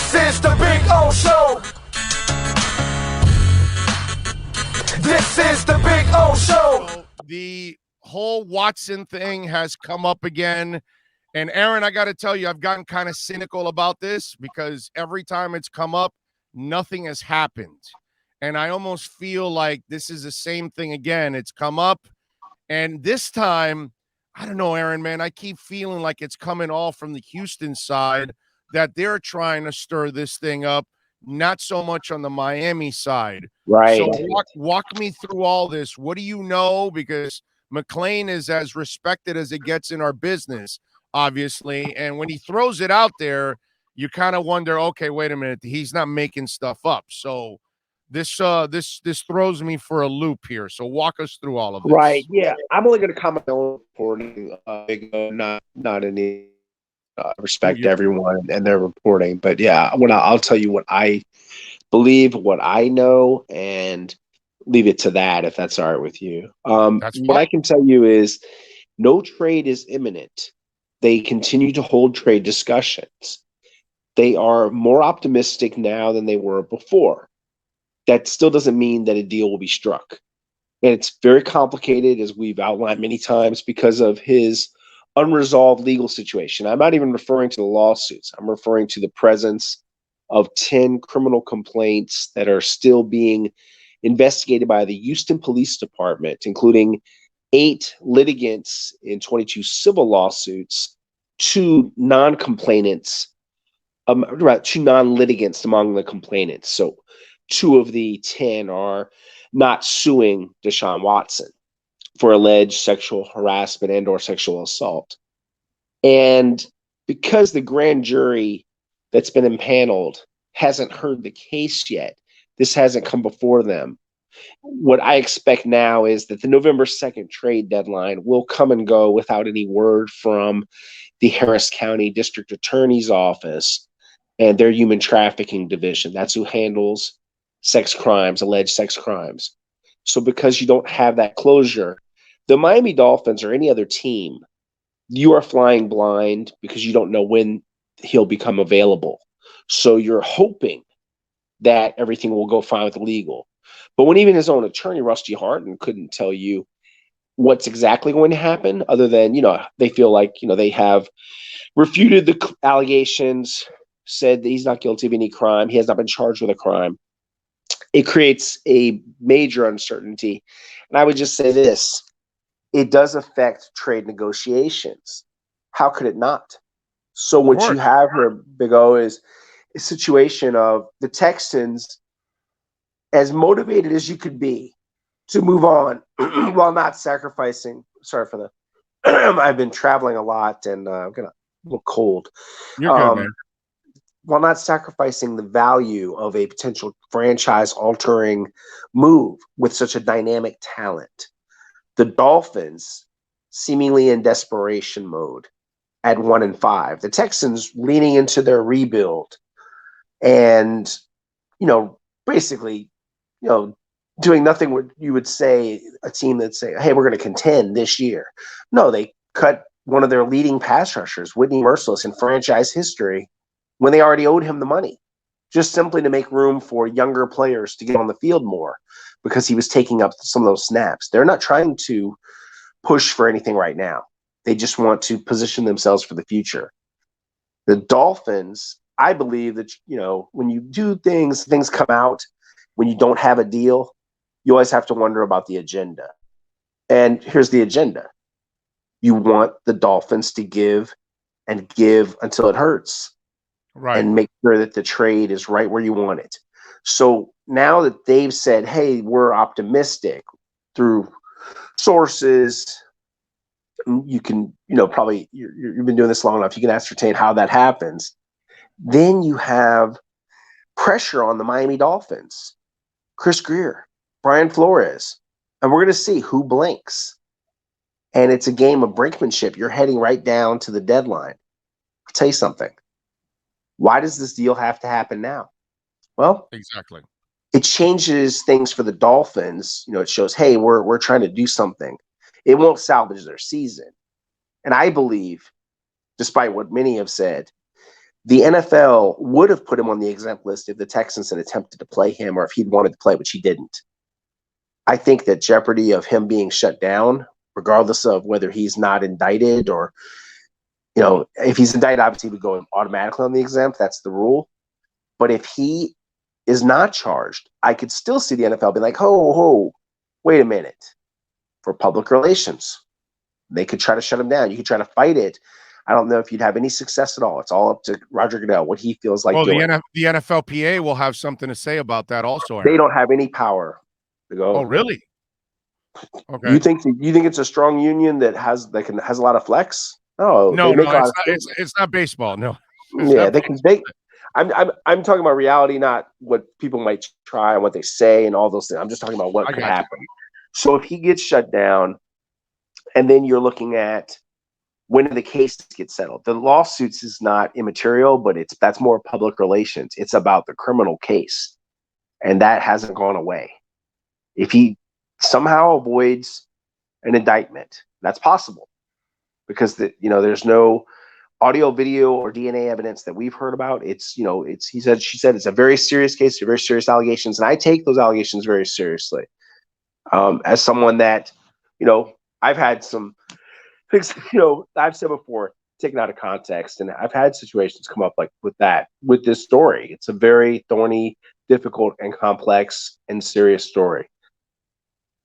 This is the Big O Show. This is the Big O Show. So the whole Watson thing has come up again. And Aaron, I got to tell you, I've gotten kind of cynical about this because every time it's come up, nothing has happened. And I almost feel like this is the same thing again. It's come up. And this time, I don't know, Aaron, man, I keep feeling like it's coming all from the Houston side, that they're trying to stir this thing up, not so much on the Miami side. Right. So walk me through all this. What do you know? Because McClain is as respected as it gets in our business, obviously. And when he throws it out there, you kind of wonder, okay, wait a minute, he's not making stuff up. So this throws me for a loop here. So walk us through all of this. Right. Yeah. I'm only going to comment on reporting, not any respect to everyone and their reporting. But yeah, I'll tell you what I believe, what I know, and leave it to that if that's all right with you. What I can tell you is no trade is imminent. They continue to hold trade discussions. They are more optimistic now than they were before. That still doesn't mean that a deal will be struck. And it's very complicated, as we've outlined many times, because of his unresolved legal situation. I'm not even referring to the lawsuits. I'm referring to the presence of 10 criminal complaints that are still being investigated by the Houston Police Department, including 8 litigants in 22 civil lawsuits, 2 non-complainants, 2 non-litigants among the complainants. So 2 of the 10 are not suing DeShaun Watson for alleged sexual harassment and or sexual assault. And because the grand jury that's been impaneled hasn't heard the case yet, this hasn't come before them. What I expect now is that the November 2nd trade deadline will come and go without any word from the Harris County District Attorney's Office and their human trafficking division. That's who handles sex crimes, alleged sex crimes. So because you don't have that closure, the Miami Dolphins or any other team, you are flying blind because you don't know when he'll become available. So you're hoping that everything will go fine with the legal. But when even his own attorney, Rusty Harton, couldn't tell you what's exactly going to happen, other than, they feel like, they have refuted the allegations, said that he's not guilty of any crime. He has not been charged with a crime. It creates a major uncertainty. And I would just say this, it does affect trade negotiations. How could it not? So what you have here, Big O, is a situation of the Texans, as motivated as you could be to move on while not sacrificing. Sorry for the I've been traveling a lot and I'm a little cold. You're good, man. While not sacrificing the value of a potential franchise-altering move with such a dynamic talent. The Dolphins, seemingly in desperation mode at 1-5. The Texans leaning into their rebuild and, basically, doing nothing what you would say a team that say, hey, we're going to contend this year. No, they cut one of their leading pass rushers, Whitney Merciless, in franchise history when they already owed him the money, just simply to make room for younger players to get on the field more because he was taking up some of those snaps. They're not trying to push for anything right now. They just want to position themselves for the future. The Dolphins, I believe that, when you do things come out. When you don't have a deal, you always have to wonder about the agenda. And here's the agenda. You want the Dolphins to give and give until it hurts. Right. And make sure that the trade is right where you want it. So now that they've said, hey, we're optimistic through sources, you can, probably you've been doing this long enough, you can ascertain how that happens. Then you have pressure on the Miami Dolphins, Chris Greer, Brian Flores, and we're going to see who blinks. And it's a game of brinkmanship. You're heading right down to the deadline. I'll tell you something. Why does this deal have to happen now? Well, exactly. It changes things for the Dolphins. It shows, hey, we're trying to do something. It won't salvage their season. And I believe, despite what many have said, The NFL would have put him on the exempt list if the Texans had attempted to play him or if he'd wanted to play, which he didn't. I think that jeopardy of him being shut down, regardless of whether he's not indicted or, if he's indicted, obviously he would go automatically on the exempt. That's the rule. But if he is not charged, I could still see the NFL be like, ho, wait a minute. For public relations, they could try to shut him down. You could try to fight it. I don't know if you'd have any success at all. It's all up to Roger Goodell, what he feels like doing. The NFLPA will have something to say about that also, Aaron. They don't have any power to go. Oh, really? Okay. You think it's a strong union that has a lot of flex? Oh, no, it's not baseball. No. Yeah, I'm talking about reality, not what people might try and what they say and all those things. I'm just talking about what could happen. So if he gets shut down, and then you're looking at when the cases get settled. The lawsuits is not immaterial, but that's more public relations. It's about the criminal case, and that hasn't gone away. If he somehow avoids an indictment, that's possible because there's no audio, video, or DNA evidence that we've heard about. She said it's a very serious case, very serious allegations, and I take those allegations very seriously. As someone that, I've had some things, I've said before, taken out of context, and I've had situations come up like with this story. It's a very thorny, difficult, and complex and serious story.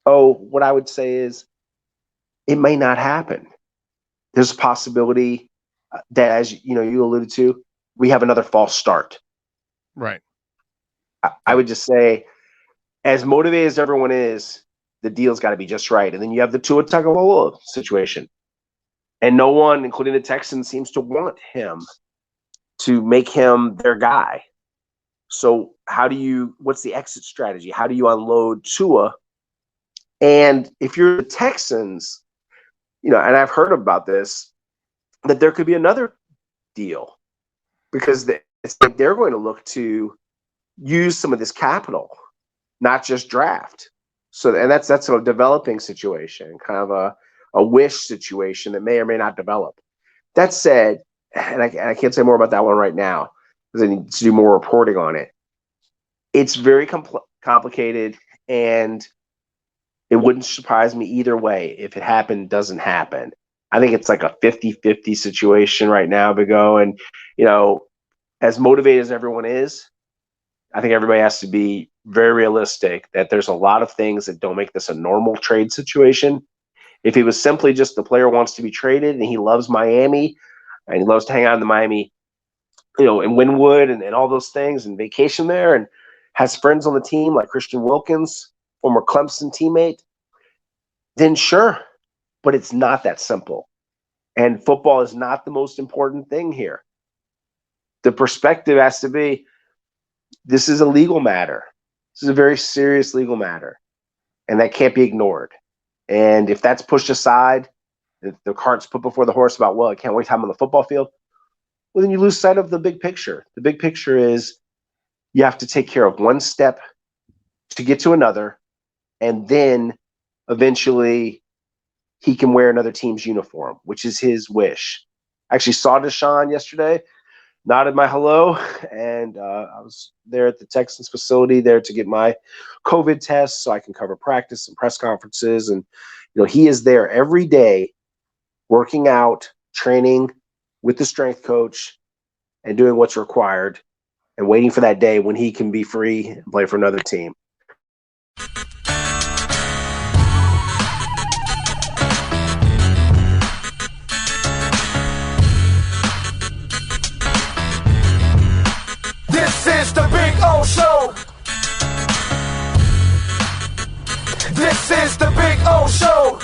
Oh, what I would say is it may not happen. There's a possibility that, as you alluded to, we have another false start. Right. I would just say, as motivated as everyone is, the deal's got to be just right. And then you have the Tua Tagovailoa situation. And no one, including the Texans, seems to want him to make him their guy. So what's the exit strategy? How do you unload Tua? And if you're the Texans, and I've heard about this, that there could be another deal because it's like they're going to look to use some of this capital, not just draft. So, and that's a developing situation, kind of a wish situation that may or may not develop. That said, and I can't say more about that one right now because I need to do more reporting on it. It's very complicated, and it wouldn't surprise me either way if it happened, doesn't happen. I think it's like a 50-50 situation right now, Bigo. And, as motivated as everyone is, I think everybody has to be very realistic that there's a lot of things that don't make this a normal trade situation. If it was simply just the player wants to be traded and he loves Miami and he loves to hang out in the Miami, in Wynwood and all those things and vacation there and has friends on the team like Christian Wilkins, former Clemson teammate, then sure. But it's not that simple. And football is not the most important thing here. The perspective has to be, this is a legal matter. This is a very serious legal matter. And that can't be ignored. And if that's pushed aside, if the cart's put before the horse about, I can't wait time on the football field, well, then you lose sight of the big picture. The big picture is you have to take care of one step to get to another, and then eventually he can wear another team's uniform, which is his wish. I actually saw DeShaun yesterday, nodded my hello, and I was there at the Texans facility there to get my COVID test so I can cover practice and press conferences. And, he is there every day working out, training with the strength coach and doing what's required and waiting for that day when he can be free and play for another team. This is the Big O Show. This is the Big O Show.